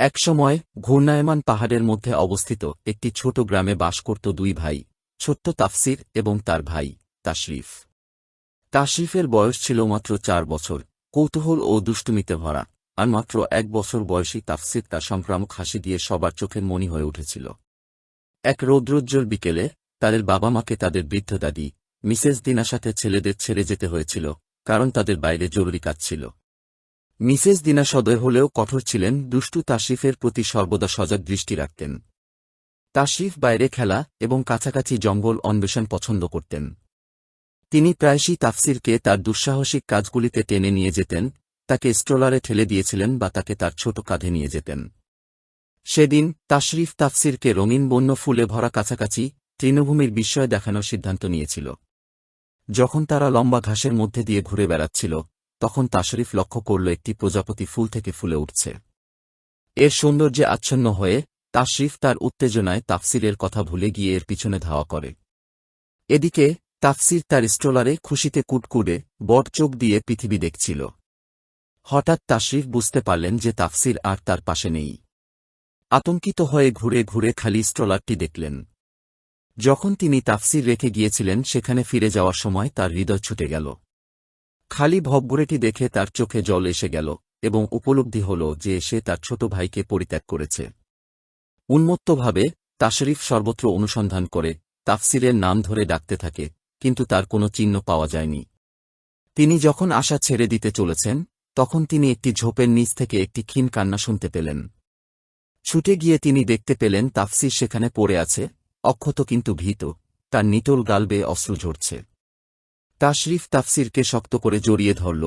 একসময় ঘূর্ণায়মান পাহাড়ের মধ্যে অবস্থিত একটি ছোট গ্রামে বাস করত দুই ভাই, ছোট্ট তাফসির এবং তার ভাই তাশরিফ। তাশরিফের বয়স ছিল মাত্র 4 বছর, কৌতূহল ও দুষ্টুমিতে ভরা, আর মাত্র 1 বছর বয়সী তাফসির তার সংক্রামক হাসি দিয়ে সবার চোখের মণি হয়ে উঠেছিল। এক রৌদ্রোজ্জ্বল বিকেলে তাদের বাবা মাকে তাদের বৃদ্ধ দাদি মিসেস দিনার সাথে ছেলেদের ছেড়ে যেতে হয়েছিল, কারণ তাদের বাইরে জরুরি কাজ ছিল। মিসেস দিনা সদয় হলেও কঠোর ছিলেন, দুষ্টু তাশরিফের প্রতি সর্বদা সজাগ দৃষ্টি রাখতেন। তাশরিফ বাইরে খেলা এবং কাছাকাছি জঙ্গল অন্বেষণ পছন্দ করতেন। তিনি প্রায়শই তাফসিরকে তার দুঃসাহসিক কাজগুলিতে টেনে নিয়ে যেতেন, তাকে স্ট্রলারে ঠেলে দিয়েছিলেন বা তাকে তার ছোট কাঁধে নিয়ে যেতেন। সেদিন তাশরিফ তাফসিরকে রঙিন বন্য ফুলে ভরা কাছাকাছি তৃণভূমির বিস্ময় দেখানোর সিদ্ধান্ত নিয়েছিল। যখন তারা লম্বা ঘাসের মধ্যে দিয়ে ঘুরে বেড়াচ্ছিল, তখন তাশরিফ লক্ষ্য করল একটি প্রজাপতি ফুল থেকে ফুলে উঠছে। এর সৌন্দর্যে আচ্ছন্ন হয়ে তাশরিফ তার উত্তেজনায় তাফসিরের কথা ভুলে গিয়ে এর পিছনে ধাওয়া করে। এদিকে তাফসির তার স্ট্রলারে খুশিতে কুটকুটে বড় চোখ দিয়ে পৃথিবী দেখছিল। হঠাৎ তাশরিফ বুঝতে পারলেন যে তাফসির আর তার পাশে নেই। আতঙ্কিত হয়ে ঘুরে ঘুরে খালি স্ট্রলারটি দেখলেন। যখন তিনি তাফসির রেখে গিয়েছিলেন সেখানে ফিরে যাওয়ার সময় তার হৃদয় ছুটে গেল। খালি ভবঘুরেটি দেখে তার চোখে জল এসে গেল এবং উপলব্ধি হল যে সে তার ছোট ভাইকে পরিত্যাগ করেছে। উন্মত্তভাবে তাশরিফ সর্বত্র অনুসন্ধান করে তাফসিরের নাম ধরে ডাকতে থাকে, কিন্তু তার কোনো চিহ্ন পাওয়া যায়নি। তিনি যখন আশা ছেড়ে দিতে চলেছেন, তখন তিনি একটি ঝোপের নিচ থেকে একটি ক্ষীণ কান্না শুনতে পেলেন। ছুটে গিয়ে তিনি দেখতে পেলেন তাফসির সেখানে পড়ে আছে, অক্ষত কিন্তু ভীত, তার নিটোল গাল বেয়ে অশ্রু ঝরছে। তাশরিফ তাফসিরকে শক্ত করে জড়িয়ে ধরল